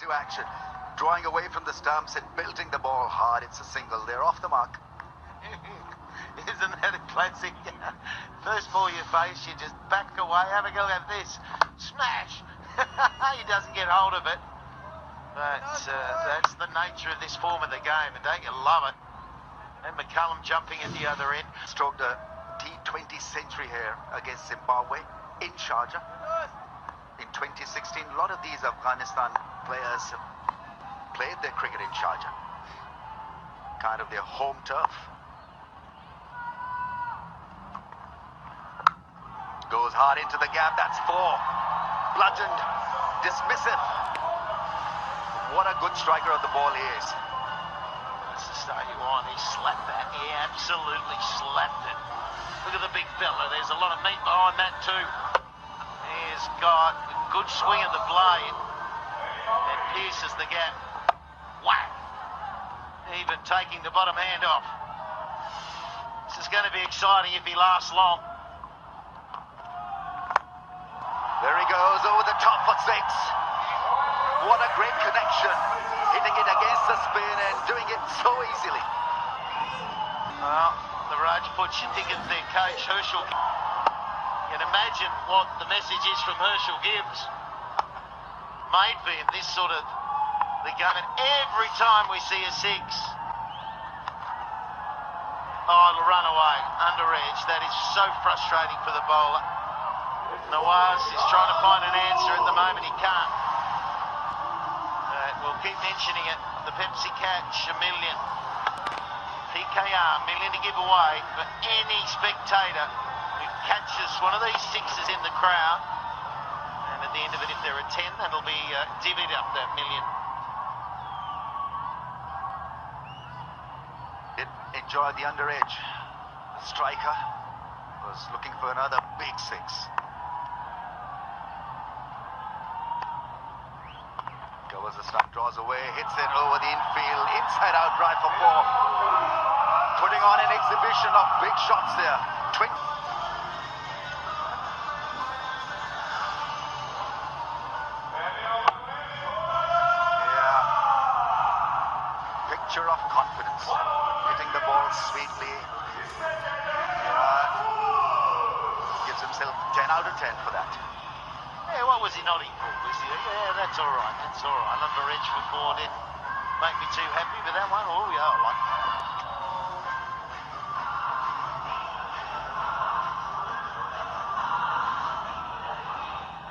to action, drawing away from the stumps and belting the ball hard. It's a single. They're off the mark. Isn't that a classic? First ball you face, you just back away. Have a go at this. Smash! He doesn't get hold of it. But that's the nature of this form of the game, and don't you love it? And McCullum jumping at the other end. Stroked a T20 century here against Zimbabwe in Sharjah. In 2016, a lot of these Afghanistan players played their cricket in Sharjah. Kind of their home turf. Goes hard into the gap, that's four. Bludgeoned, dismissive. What a good striker of the ball he is. That's the start you want. He slapped that. He absolutely slapped it. Look at the big fella. There's a lot of meat behind that too. He's got a good swing of the blade and pierces the gap. Whack! Even taking the bottom hand off. This is going to be exciting if he lasts long. There he goes over the top for six. What a great connection. Hitting it against the spin and doing it so easily. Well, the Rajputs should think of their coach, Herschel. You can imagine what the message is from Herschel Gibbs. Made for him, this sort of the game. And every time we see a six, it'll run away, under edge. That is so frustrating for the bowler. Nawaz is trying to find an answer at the moment, he can't. We'll keep mentioning it. The Pepsi catch, $1 million. PKR, $1 million to give away for any spectator who catches one of these sixes in the crowd. And at the end of it, if there are 10, that'll be divvied up, that $1 million. Did enjoy the under edge. The striker was looking for another big six. Covers the stump, draws away, hits it over the infield, inside out drive for four. Putting on an exhibition of big shots there. Yeah. Picture of confidence. Hitting the ball sweetly. Yeah. Gives himself 10 out of 10 for that. Yeah, what was he nodding for? Yeah, that's all right. That's all right. Under edge for four didn't make me too happy, but that one, oh yeah, I like that.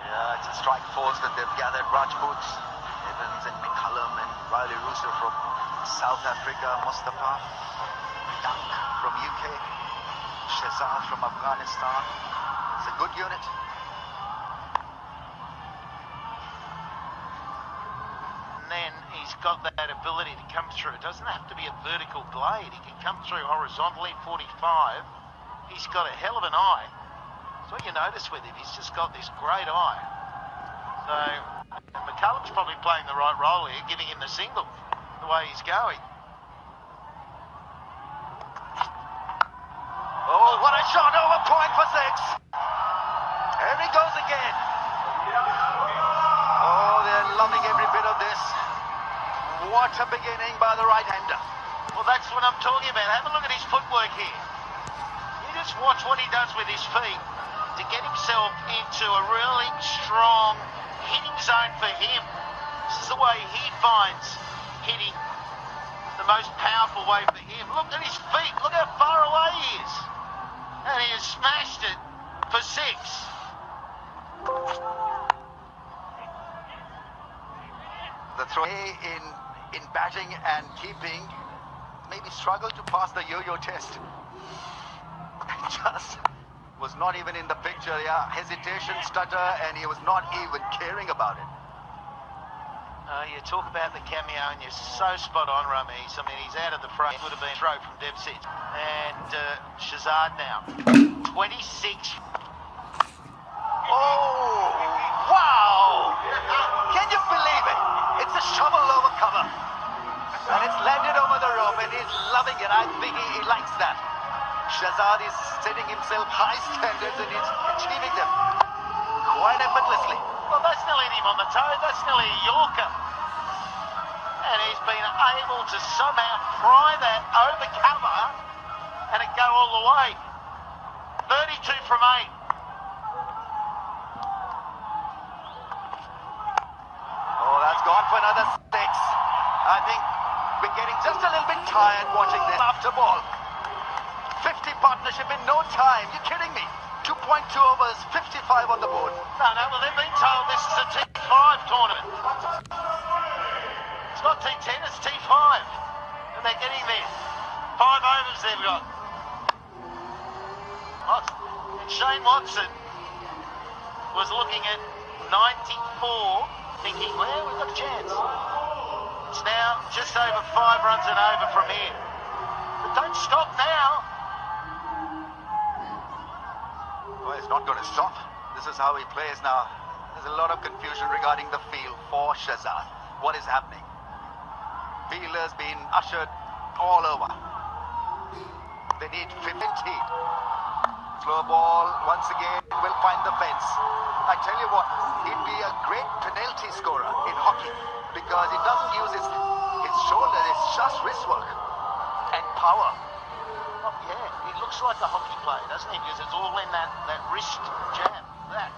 Yeah, it's a strike force that they've gathered. Rajputs, Evans and McCullum and Riley Rooster from South Africa, Mustafa, Dunk from UK, Shahzad from Afghanistan. It's a good unit. He's got that ability to come through. It doesn't have to be a vertical blade. He can come through horizontally, 45. He's got a hell of an eye. That's what you notice with him. He's just got this great eye. So, McCullum's probably playing the right role here, giving him the single, the way he's going. Oh, what a shot over point for six. There he goes again. Oh, they're loving every bit of this. What a beginning by the right-hander. Well, that's what I'm talking about. Have a look at his footwork here. You just watch what he does with his feet to get himself into a really strong hitting zone for him. This is the way he finds hitting, the most powerful way for him. Look at his feet. Look how far away he is. And he has smashed it for six. The throw in batting and keeping, maybe struggled to pass the yo-yo test. Just was not even in the picture. Yeah, hesitation, stutter, and he was not even caring about it. You talk about the cameo, and you're so spot on, Ramesh. I mean, he's out of the frame. Would have been throw from deep set. And Shahzad now, 26. Oh, wow! Can you believe it? It's a shovel over cover. And it's landed over the rope, and he's loving it. I think he likes that. Shahzad is setting himself high standards, and he's achieving them quite effortlessly. Well, that's nearly him on the toe. That's nearly a Yorker. to somehow pry that over cover and it go all the way. 32 from 8. Oh, that's gone for another 6. I think we're getting just a little bit tired watching this after ball. 50 partnership in no time. You're kidding me. 2.2 overs, 55 on the board. No, well, they've been told this is a T5 tournament. It's not T10, it's T5. And they're getting there. 5 overs they've got. And Shane Watson was looking at 94, thinking, well, we've got a chance. It's now just over 5 runs and over from here. But don't stop now. Well, it's not going to stop. This is how he plays now. There's a lot of confusion regarding the field for Shahzad. What is happening? Fielders being ushered all over. They need 50. Slow ball once again will find the fence. I tell you what, he'd be a great penalty scorer in hockey because he doesn't use his shoulder, it's just wrist work and power. Oh, yeah, he looks like a hockey player, doesn't he? Because it's all in that wrist jab. That.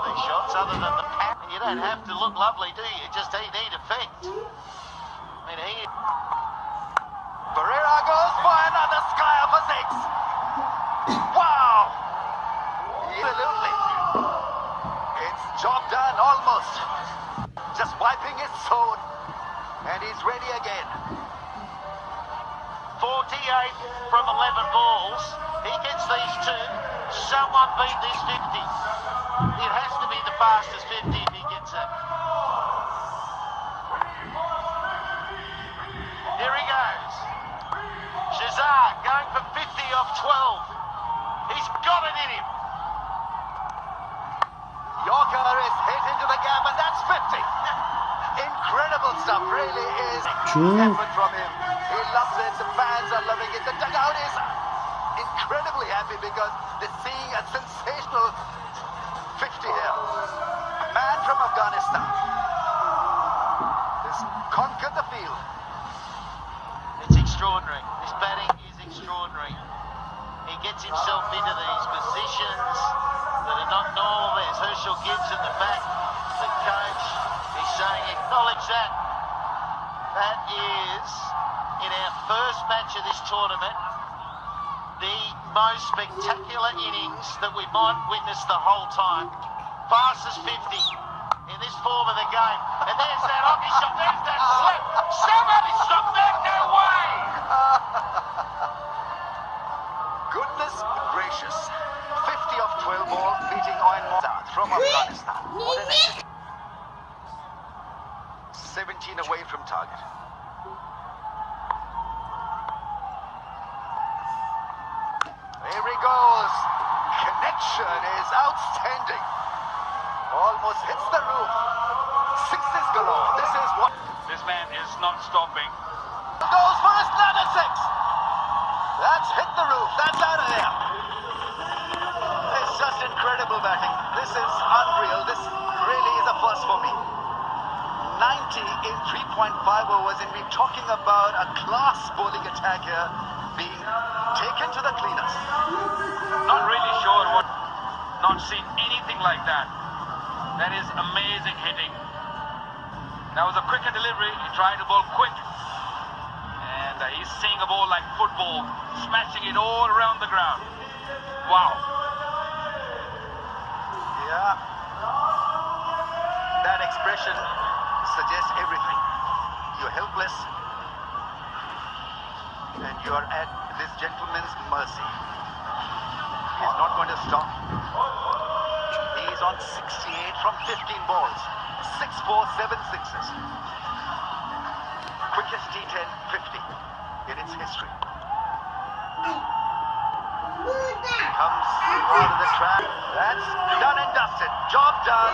These shots, other than the pat, you don't have to look lovely, do you? You just need effect. I mean, Pereira goes for another sky of a 6. Wow! Absolutely. It's job done almost. Just wiping his zone. And he's ready again. 48 from 11 balls. He gets these 2. Someone beat this 50. It has to be the fastest 50 if he gets it. Here he goes. Shahzad going for 50 off 12. He's got it in him. Yorker is hit into the gap and that's 50. Incredible stuff, really is effort from him. He loves it, the fans are loving it. The dugout is incredibly happy because they're seeing a sensational 50 here. A man from Afghanistan has conquered the field. It's extraordinary. This batting is extraordinary. He gets himself into these positions that are not normal. There's Herschel Gibbs in the back. The coach is saying, acknowledge that. That is, in our first match of this tournament, the most spectacular innings that we might witness the whole time. Fastest 50 in this form of the game. And there's that hockey shot. There's that slip. Somebody stop that. No way. Goodness gracious. 50 off 12 ball beating Shahzad from Afghanistan. What an effort. 17 away from target. Here he goes. Connection is outstanding. Almost hits the roof. 6s galore. This is what. This man is not stopping. Goes for another 6. That's hit the roof. That's out of there. It's just incredible batting. This is unreal. This really is a first for me. 90 in 3.5 overs, and we're talking about a class bowling attack here being taken to the cleaners. Not really sure what. Not seen anything like that. That is amazing hitting. That was a quicker delivery. He tried to bowl quick. And he's seeing a ball like football, smashing it all around the ground. Wow. Yeah. That expression suggests everything. You're helpless. And you're at this gentleman's mercy. He's not going to stop. He's on 68 from 15 balls. 6 4, 7 6s. Quickest T10 50 in its history. Comes out of the track. That's done and dusted. Job done.